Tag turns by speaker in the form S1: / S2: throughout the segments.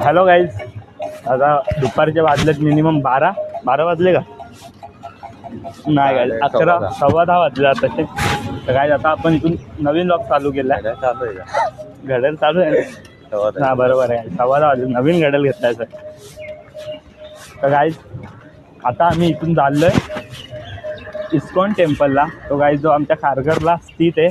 S1: Hello guys, आता दुपारचे वाजलेत मिनिमम 12 वाजले का नाही गाईज, 11 सव्वा 10 वाजले तसे. तर गाईज आता आपण इथून नवीन ब्लॉग चालू केला आहे. घड्याळ चालू आहे ना? हा बरोबर आहे, 10:15 वाजले. नवीन घड्याळ घेतलाय सर. तर गाईज आता आम्ही इथून चाललोय इस्कॉन टेम्पलला. तो गाईज जो आमच्या खारघरला स्थित आहे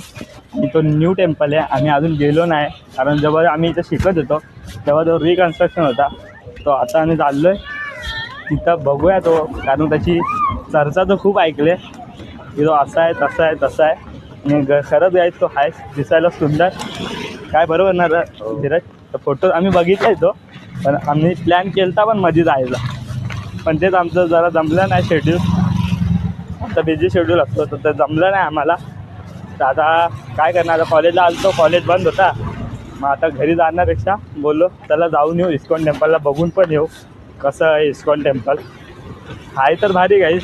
S1: आणि तो न्यू टेम्पल आहे. आम्ही अजून गेलो नाही कारण जेव्हा आम्ही इथं शिकत होतो तेव्हा तो रिकन्स्ट्रक्शन होता. तो आता आम्ही चाललो आहे तिथं, बघूया तो, कारण त्याची चर्चा तो खूप ऐकले की तो असा आहे तसा आहे तसा आहे. आणि खरंच गाईज तो आहे, दिसायला सुंदर. काय बरोबर ना धीरज? तर फोटो आम्ही बघितलाय तो, पण आम्ही प्लॅन केला पण मध्ये जायचा, पण तेच आमचं जरा जमलं नाही. शेड्यूल आमचा बिझी शेड्यूल असतो तर ते जमलं नाही आम्हाला. तर आता काय करणार, आता कॉलेजला आलो, कॉलेज बंद होता. मग आता घरी जाण्यापेक्षा बोललो चला जाऊन येऊ इस्कॉन टेम्पलला, बघून पण येऊ कसं आहे इस्कॉन टेम्पल. आहे तर भारी गाईज,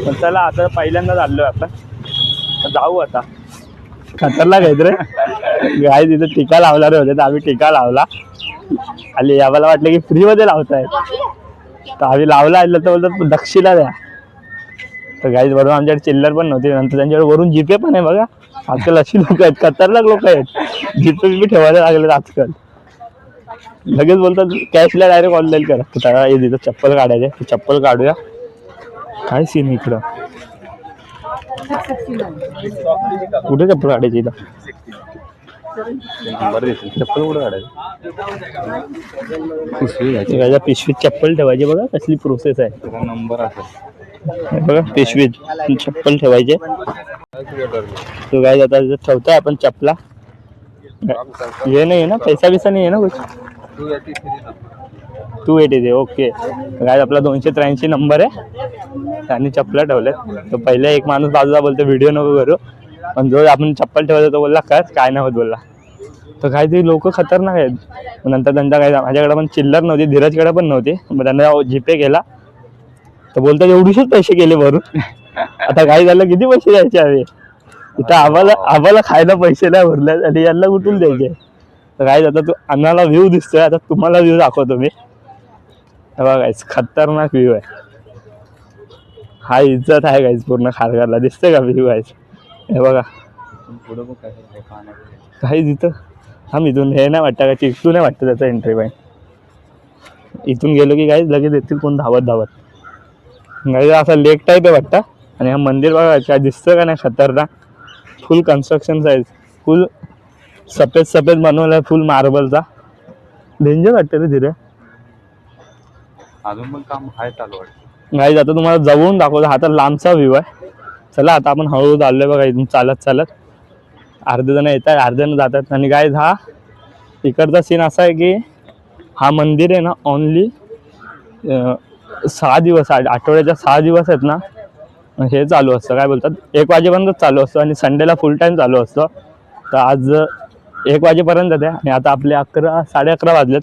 S1: पण चला आता पहिल्यांदा चाललो आहे आपण, जाऊ आता. खतरनाक आहेत रे गाईज, तिथं टीका लावणारे होते तर आम्ही टीका लावला. आणि आम्हाला वाटलं की फ्रीमध्ये लावतायत तर आम्ही लावला. आलं तर बोलतात दक्षिणा द्या. तर गाईज वरून आमच्याकडे चिल्लर पण नव्हती. नंतर त्यांच्याकडे वरून जीपे पण आहे. बघा आजकाल अशी लोक आहेत, खतरनाक लोक आहेत. जीपे बी ठेवायला लागलेत आजकाल. लगेच बोलतात कॅशला डायरेक्ट ऑनलाईन करा. त्याला तिथं चप्पल काढायचे, चप्पल काढूया. काय सीन इकडं, कुठे चप्पल काढायची इथं? चप्पल कुठे काढायची? पिशवीत चप्पल ठेवायची. बघा कसली प्रोसेस आहे. नंबर असेल बघा, पिशवीत चप्पल ठेवायचे. तो काय आता ठेवताय आपण चपला. हे नाही आहे ना, पैसा बिसा नाही आहे ना कुछ? 283 ओके. काय आपला 283 नंबर आहे आणि चप्पला ठेवल्यात. तर पहिले एक माणूस बाजूला बोलतो व्हिडिओ नको करू, पण जो आपण चप्पल ठेवायचा तो बोलला काय नाही होत बोलला. तर काय ते लोक खतरनाक आहेत. नंतर त्यांचा काय, माझ्याकडे पण चिल्लर नव्हती, धीरजकडे पण नव्हती. मग त्यांना जीपे केला तर बोलतात एवढेच पैसे गेले भरून. आता काय झालं, किती पैसे द्यायचे हवे इथं? आम्हाला खायला पैसे नाही भरले आणि यांना कुठून द्यायचे? तर काय आता तू अन्नाला व्ह्यू दिसतोय, आता तुम्हाला व्ह्यू दाखवतो मी. बघा गाईस, खतरनाक व्ह्यू आहे हा. इज्जत आहे गाईस पूर्ण खारघरला. दिसतंय का व्ह्यू गाईस? हे बघा काही तिथं. हा इथून हे नाही वाटतं का, चिकटू नाही वाटतं त्याचा एंट्री पॉईंट. इथून गेलो की गाईस लगेच येतील कोण धावत धावत. गाईस असा लेक टाईप आहे वाटतं. आणि हा मंदिर बघा काय दिसतं का नाही, खतरनाक. फुल कन्स्ट्रक्शन साईज, फुल सफेद बनवलाय, फुल मार्बलचा. डेंजर वाटतं रे धीरे.
S2: अजून पण काम आहे चालू वाटतं
S1: गाईस. आता तुम्हाला जवळून दाखवतो, हा तर लांबचा व्ह्यू आहे. चला आता आपण हळूहळू चाललोय बघा इथून चालत. अर्धे जण येत आहेत, अर्धे जण जातात. आणि गाईस हा इकडचा सीन असा आहे की हा मंदिर आहे ना ओनली 6 दिवस, आठवड्याच्या 6 दिवस आहेत ना हे चालू असतं. काय बोलतात, 1 वाजेपर्यंत चालू असतं आणि संडेला फुल टाईम चालू असतं. तर आज 1 वाजेपर्यंत आहे आणि आता आपले 11-11:30 वाजलेत.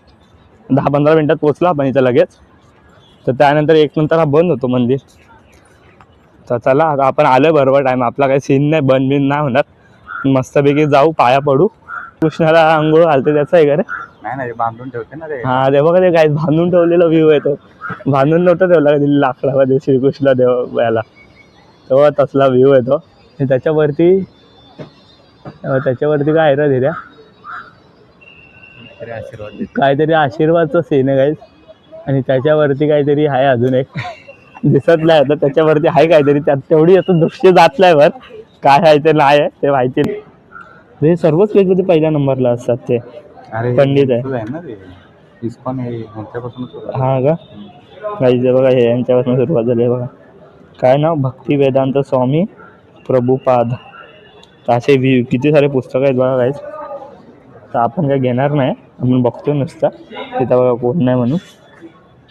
S1: 10-15 मिनटात पोचलो आपण इथं लगेच. तर त्यानंतर 1 नंतर हा बंद होतो मंदिर. तर चला आता आपण आलोय बरोबर टाईम. आपला काही सीन नाही, बंद बिन नाही होणार. मस्तपैकी जाऊ, पाया पडू. कृष्णाला आंघोळ घालते त्याचं आहे का रे?
S2: नाही बांधून ठेवते ना रे.
S1: हा ते बघा, ते काय बांधून ठेवलेला व्ह्यू आहे तो. बांधून नव्हतं ठेवला कधी लाकडामध्ये श्रीकृष्ण देव याला, तेव्हा तसला व्ह्यू आहे तो. त्याच्यावरती काय आहे रे धीऱ्या? काहीतरी आशीर्वादचं सीन आहे गाईस. आणि त्याच्यावरती काहीतरी आहे अजून एक, दिसत नाही आता. त्याच्यावरती आहे काहीतरी, त्यात तेवढी असं दृश्य जात नाही वर. काय आहे ते नाही आहे ते माहिती नाही. हे सर्वच वेगवेगळे पहिल्या नंबरला असतात. ते पंडित आहे हा का? काही बघा हे यांच्यापासून सुरुवात झाली आहे बघा. काय नाव? भक्ती वेदांत स्वामी प्रभुपाद. असे किती सारे पुस्तकं आहेत बघा गाईस. तर आपण काय घेणार नाही, आपण बघतो नुसतं. तिथं बघा कोण नाही म्हणून.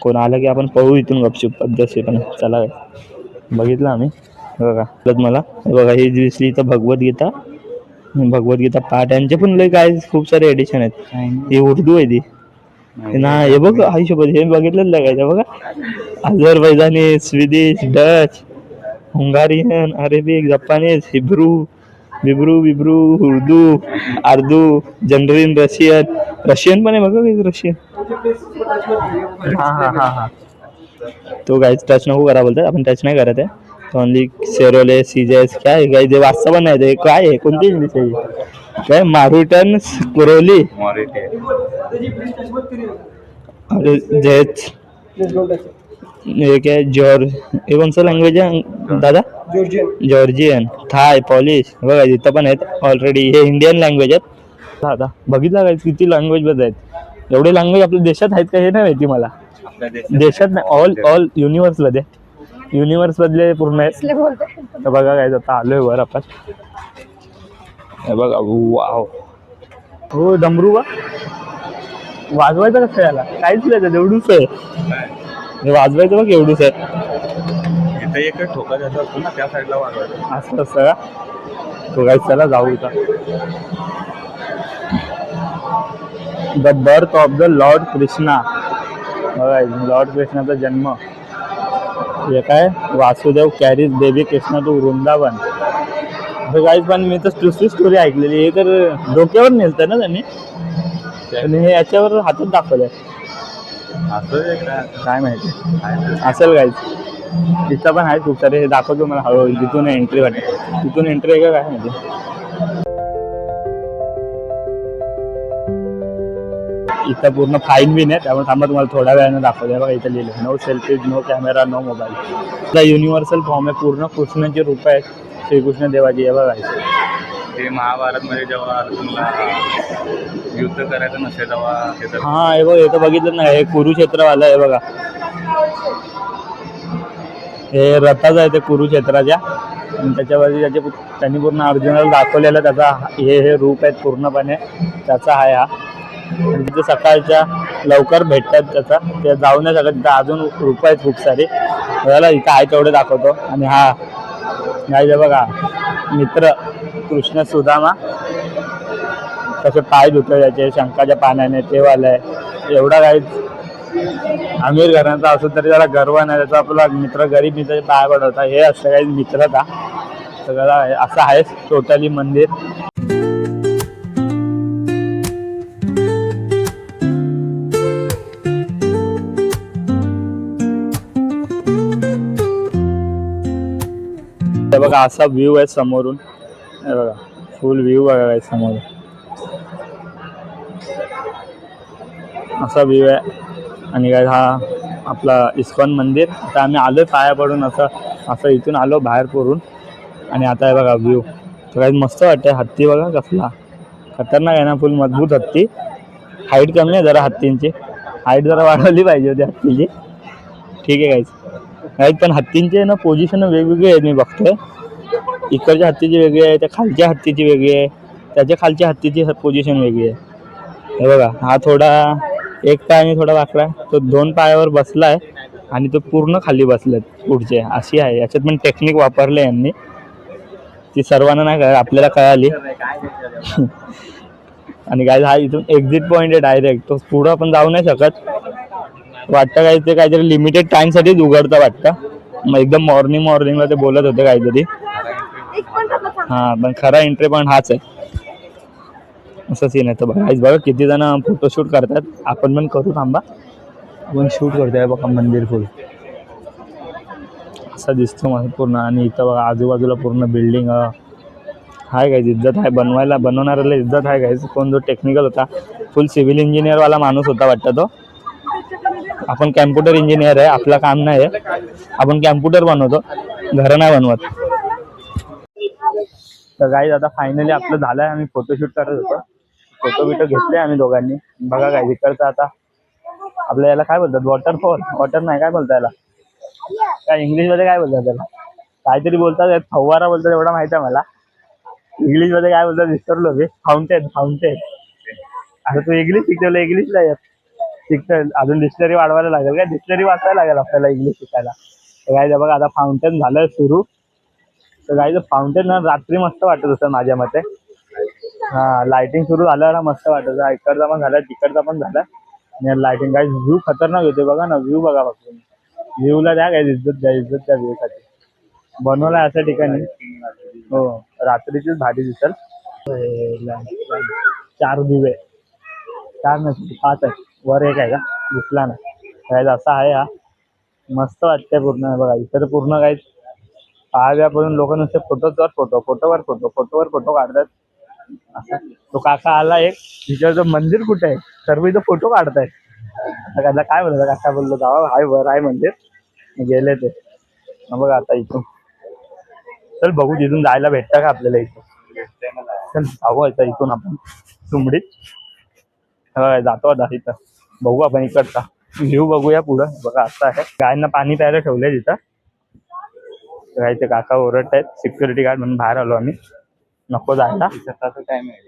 S1: कोण आलं की आपण पळू इथून गपचूप पद्धतशीर. चला बघितलं आम्ही बघा. मला बघा ही दिसली इथं भगवद्गीता पाठ. यांचे पण लय काय खूप सारे एडिशन आहेत. ही उर्दू आहे ती ना. हे बघ आयुष्यभर हे बघितलंच लागायचं बघा. Azerbaijani, Swedish, Dutch, Hungarian, Arabic, Japanese, Hebrew, Urdu, अर्दू, जनरल, रशियन पण आहे बघा. रशियन हां हां हां हां तो गाईज टच नको करा बोलतात, आपण टच नाही करत आहे. ओनली सेरोले सीजेस काय काय जे वाचता पण नाही ते काय आहे, कोणती इंग्लिश आहे काय मारुटन कुरोली
S2: मॉरिटी
S1: अरे जेच ये क्या जॉर्ज हे कोणचं लँग्वेज आहे दादा? जॉर्जियन थाय पॉलिश बघा इथं पण आहेत ऑलरेडी. हे इंडियन लँग्वेज आहेत. दादा बघितलं काय किती लँग्वेज बद्दल आहेत. एवढे लँग्वेज आपल्या देशात आहेत का हे नाही माहिती मला.
S2: आपल्या
S1: देशात नाही ऑल युनिव्हर्स मध्ये युनिव्हर्स मधले पूर्ण आहेत. तर बघा काय आता आलोय वर आपण. हे बघा वाव हो डमरू बा वाजवायचं कसं याला काहीच नाही एवढूच आहे. हे वाजवायचं बघ एवढूच आहे.
S2: इथे एक ठोका द्यायचा असतो ना त्या साईडला वाजवायचं.
S1: असं असतं का? तो काय चला जाऊ इथं. The birth of the lord Krishna बघा लॉर्ड कृष्णाचा जन्म. हे काय Vasudev carries baby Krishna to Vrindavan. असं काहीच पण मी तर दुसरी स्टोरी ऐकलेली. हे तर डोक्यावर नेलतं ना त्यांनी आणि हे याच्यावर हातात दाखवलंय.
S2: असं
S1: काय माहिती असेल काहीच. इथं पण आहे खूप सारे. हे दाखवतो मला हळूहळू. तिथून एंट्री वाटते. तिथून एंट्री आहे का काय माहिती. इथं पूर्ण फाईन बिन आहे त्यामुळे थांबा तुम्हाला थोड्या वेळानं दाखवते. बघा इथं लिहिलं no selfies no camera no mobile. इथला युनिव्हर्सल फॉर्म आहे. पूर्ण कृष्णाची रूप आहेत श्रीकृष्ण देवाची. हे बघा
S2: ते महाभारत मध्ये जेव्हा अर्जुनला युद्ध करायचं नसेल तेव्हा
S1: हा हे बघ हे तर बघितलं ना. हे कुरुक्षेत्रवालं आहे बघा. हे रथाच आहे ते कुरुक्षेत्राच्या आणि त्याच्यावरती त्यांनी पूर्ण अर्जुनाला दाखवलेलं त्याचा हे रूप आहेत पूर्णपणे त्याचा आहे हा. आणि तिथे सकाळच्या लवकर भेटतात त्याचा ते जाऊ नाही शकत. तिथं अजून रूप आहेत खूप सारे. बघायला इथं आहे तेवढे दाखवतो. आणि हा नाही बघा मित्र कृष्ण सुदामा कसे पाय धुतो त्याचे शंखाच्या पाण्याने ते वालं आहे. एवढा काही अमीर घराचा असो तरी त्याला गर्व नाही. त्याचा आपला मित्र गरीब मित्राचे पाय पडवता. हे असं काही मित्रता सगळं असं आहे टोटली मंदिर. हे बघा असा व्ह्यू आहे समोरून. हे बघा फुल व्ह्यू बघा आहे समोर असा व्ह्यू आहे. आणि काय हा आपला इस्कॉन मंदिर. आता आम्ही आलो पाया पडून असं इथून आलो बाहेर पडून. आणि आता आहे बघा व्ह्यू तर काही मस्त वाटतं. हत्ती बघा कसला खतरनाक आहे ना. फुल मजबूत हत्ती. हाईट कमी आहे जरा हत्तींची. हाईट जरा वाढवली पाहिजे होती हत्तीची. ठीक आहे काहीच पण हत्तींचे ना पोझिशन वेगवेगळे आहेत. मी बघतोय इकडच्या हत्तीची वेगळी आहे त्या खालच्या हत्तीची वेगळी आहे त्याच्या खालच्या हत्तीची पोझिशन वेगळी आहे. हे बघा हा थोडा एक पायाने थोडा वाकडा तो 2 पायावर बसलाय आणि तो पूर्ण खाली बसलेत पुढचे. अशी आहे. याच्यात पण टेक्निक वापरले यांनी ती सर्वांना नाही कळ आपल्याला कळाली. आणि काय हा इथून एक्झिट पॉईंट आहे डायरेक्ट. तो पुढं आपण जाऊ नाही शकत वाटतं. काही ते काहीतरी लिमिटेड टाइमसाठीच उघडतं वाटतं. मग एकदम मॉर्निंगला ते बोलत होते काहीतरी. हा पण खरा एंट्री पॉईंट हाच आहे. असं सीन आहे. तर बघा किती जण फोटोशूट करतात. आपण पण करू थांबा. आपण शूट करतोय बघा मंदिर फुल असा दिसतो मला पूर्ण. आणि इथं बघा आजूबाजूला पूर्ण बिल्डिंग आहे. काय इज्जत आहे बनवणाऱ्याला इज्जत आहे. काय कोण जो टेक्निकल होता फुल सिव्हिल इंजिनियरवाला माणूस होता वाटतं तो. आपण कॅम्प्युटर इंजिनियर आहे. आपलं काम नाही आहे. आपण कॅम्प्युटर बनवतो घरं नाही बनवत. तर गाईज आता फायनली आपलं झालं आहे. आम्ही फोटोशूट करत होतो. फोटो बिटो घेतले आम्ही दोघांनी. बघा काय तिकडचं आता आपल्या याला काय बोलतात वॉटरफॉल. वॉटर नाही काय बोलता याला काय इंग्लिशमध्ये काय बोलतात त्याला काहीतरी बोलतात. फव्वारा बोलतात एवढा माहिती आहे मला. इंग्लिशमध्ये काय बोलतात विसरलो मी. फाउंटेन आता तू इंग्लिश शिकवलं इंग्लिशला येत शिकतं अजून डिक्शनरी वाढवायला लागेल काय. डिक्शनरी वाचायला लागेल आपल्याला इंग्लिश शिकायला. तर काय बघा आता फाउंटेन झालंय सुरू. तर काय फाउंटेन ना रात्री मस्त वाटत होतं माझ्या मते. हा लाइटिंग सुरू झाल्यावर मस्त वाटत. इकडचा पण झाला तिकडचा पण झाला. आणि लाइटिंग काय व्ह्यू खतरनाक होते. बघा ना व्ह्यू बघा फक्त. व्ह्यूला द्या काय इज्जत त्या व्ह्यू साठी बनवलाय अशा ठिकाणी. हो रात्रीचीच भारी दिसेल. 4 दिवे चार नाही 5 आहे, वर एक आहे का दिसला ना काय असा आहे हा. मस्त वाटतंय पूर्ण बघा इथं तर पूर्ण काही पहाव्यापासून लोक नुसते फोटोवर फोटो फोटोवर फोटो फोटोवर फोटो काढतात. असं तो काका आला एक विचारतो मंदिर कुठे आहे, सर्व इथं फोटो काढतायत. आता काय बोलतो काका, बोललो जावा हाय वर आहे मंदिर, गेले ते. बघा आता इथून चल बघू तिथून जायला भेटतं का आपल्याला इथून. चल जाऊ आता इथून आपण सुमडीत जातो आता इथं. बघू आपण इकडचा व्ह्यू बघूया पुढं. बघा असं आहे, गायांना पाणी प्यायला ठेवलंय तिथं. ते काका ओरडत आहेत, सिक्युरिटी गार्ड म्हणून बाहेर आलो आम्ही, नको जायला. टाइम आहे,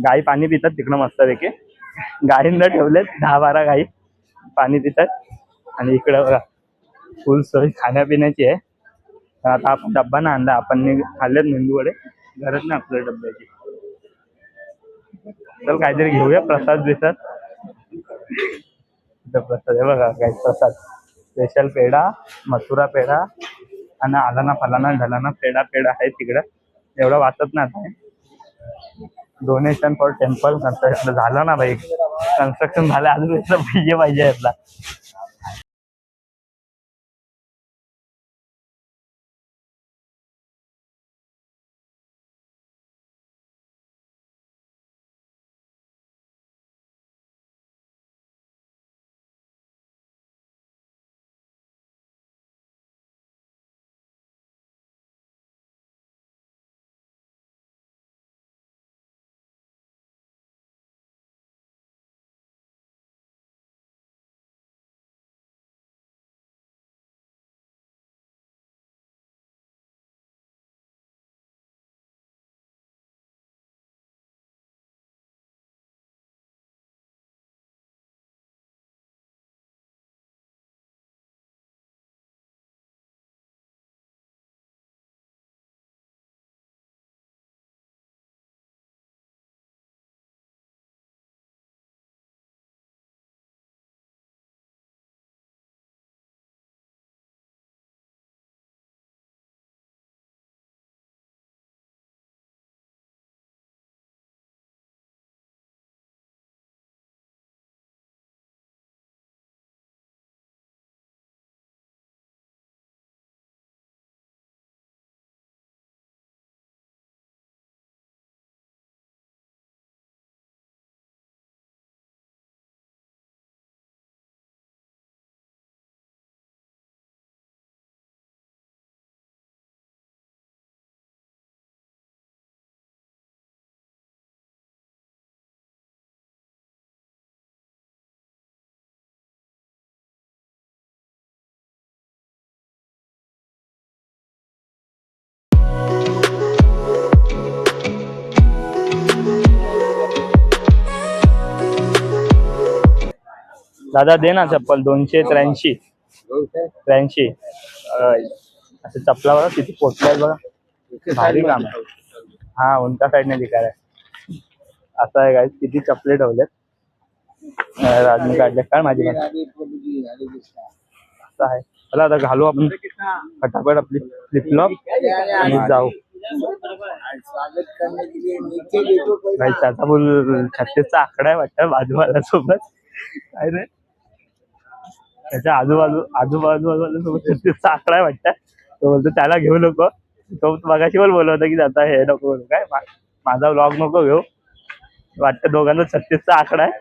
S1: गाई पाणी पितात तिकडं मस्तपैकी. गाईंना ठेवलेत 10-12 गाई पाणी पितात. आणि इकडं बघा फुल सोय खाण्यापिण्याची आहे. आता आपण डब्बा ना आणला, आपण खाल्लेत मेंदू वडे, गरज नाही आपल्या डब्याची. चल काहीतरी घेऊया प्रसाद बिसाद. प्रसाद आहे बघा काही प्रसाद, स्पेशल पेढा, मथुरा पेढा आणि आलाना फलाना ढलाना पेढा आहे तिकडं. एवढं वाचत नाही आता. डोनेशन फॉर टेम्पल कन्स्ट्रक्शन झालं ना भाई, कन्स्ट्रक्शन झालं अजून पाहिजे यातला. दादा दे ना चप्पल, 283. असं चपला बघा किती पोचलाय बघा, भारी काम आहे. हा उंटा साईडने दिकार आहे. असं आहे काय, किती चपले ठेवलेत. राजनी काढले काय माझी असं आहे. चला आता घालू आपण फटाफट आपली फ्लिपफ्लॉप आणि जाऊ. भाई त्याचा बोल 36चा आकडा आहे वाटतं बाजूवाला सोबत, काय रे त्याच्या आजूबाजूवाला सोबत 36चा आकडा आहे वाटतं. तो बोलतो त्याला घेऊ नको, तो मगाशी पण बोलत होता की जाता हे नको काय माझा व्लॉग नको घेऊ. वाटतं दोघांना 36चा आकडा आहे.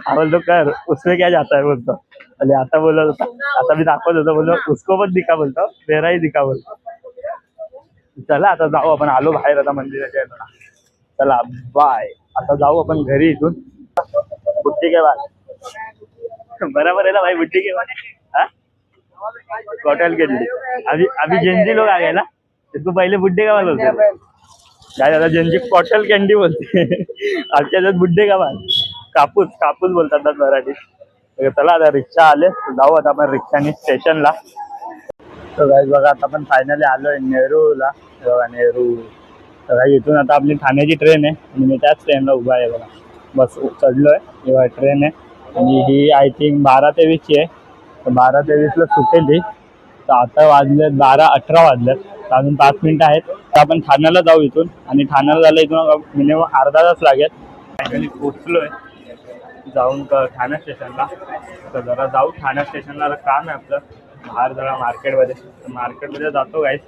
S1: हा बोलतो कर उसमें क्या जाता है बोलतो. आणि आता बोलत होता, आता मी दाखवत होतो बोलतो उसको पण दिखा बोलतो, मेराही दिखा बोलतो. चला आता जाऊ आपण, आलो बाहेर आता मंदिराच्या. चला बाय, आता जाऊ आपण घरी इथून. बुट्टी के बाद बराबर है ना भाई, बुट्टी के बाद होटल के लिए अभी जेंजी लोग आ गए ना, इसको पहले बुड्ढे का बाल बोलते काय दादा, जेंजी कॉटल कॅन्डी बोलते. आजच्या दिवस बुड्ढे का बाल, कापूस बोलतात मराठीत. चला आता रिक्षा आले, जाऊ आता आपण रिक्षाने स्टेशनला. तर गाईज बघा आता आपण फायनली आलोय नेरूला. बघा नेरू, तर इथून आता आपली ठाण्याची ट्रेन आहे आणि मी त्याच ट्रेनला उभा आहे बघा. बस चढलोय, तेव्हा ट्रेन आहे आणि ही आय थिंक 12:23ची आहे. तर 12:23ला सुटेल ही. तर आता वाजलेत 12:18 वाजलेत. तर अजून 5 मिनिटं आहेत. तर आपण ठाण्याला जाऊ इथून, आणि ठाण्याला जायला इथून मिनिमम अर्धा तास लागेल. फायनली पोचलोय जाऊन ठाणे स्टेशनला. तर जरा जाऊ ठाणे स्टेशनला, काम आहे आपलं बाहेर जरा मार्केटमध्ये जातो गाईस.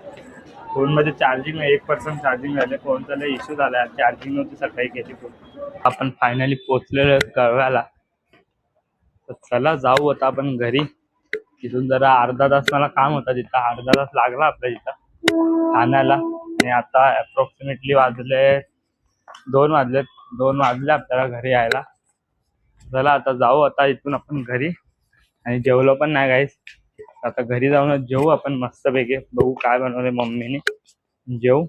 S1: फोनमध्ये चार्जिंग आहे, 1% चार्जिंग झाले. फोनचा लय इश्यू झाला, चार्जिंग नव्हती सकाळी केली फोन. आपण फायनली पोचलेलो कळव्याला. तर चला जाऊ आता आपण घरी. तिथून जरा अर्धा तास मला काम होता तिथं, अर्धा तास लागला आपल्या तिथं ठाण्याला. आणि आता अप्रॉक्सिमेटली दोन वाजले आपल्याला घरी यायला. चला आता जाऊ आता इथून आपण घरी. आणि जेवलो पण नाही गाईस, आता घरी जाऊन जेवू आपण मस्तपैकी. बघू काय बनवले मम्मीने, जेवू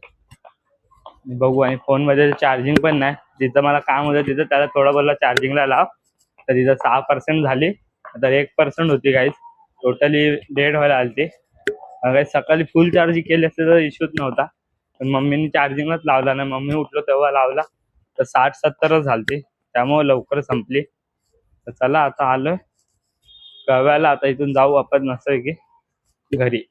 S1: बघू. आणि फोनमध्ये चार्जिंग पण नाही. जिथं मला काम होतं तिथं त्याला थोडं बोलला चार्जिंगला लाव, तर तिथं 6% झाली. आता 1% होती गाईस, टोटली 1.5 व्हायला आली. काही सकाळी फुल चार्जिंग केली असते तर इश्यूच नव्हता, पण मम्मीने चार्जिंगलाच लावला नाही. मम्मी उठलो तेव्हा लावला तर 60-70च झालती, त्यामुळे लवकर संपली. तर चला आता आलोय कळव्याला. आता इथून जाऊ आपण मस्तपैकी घरी.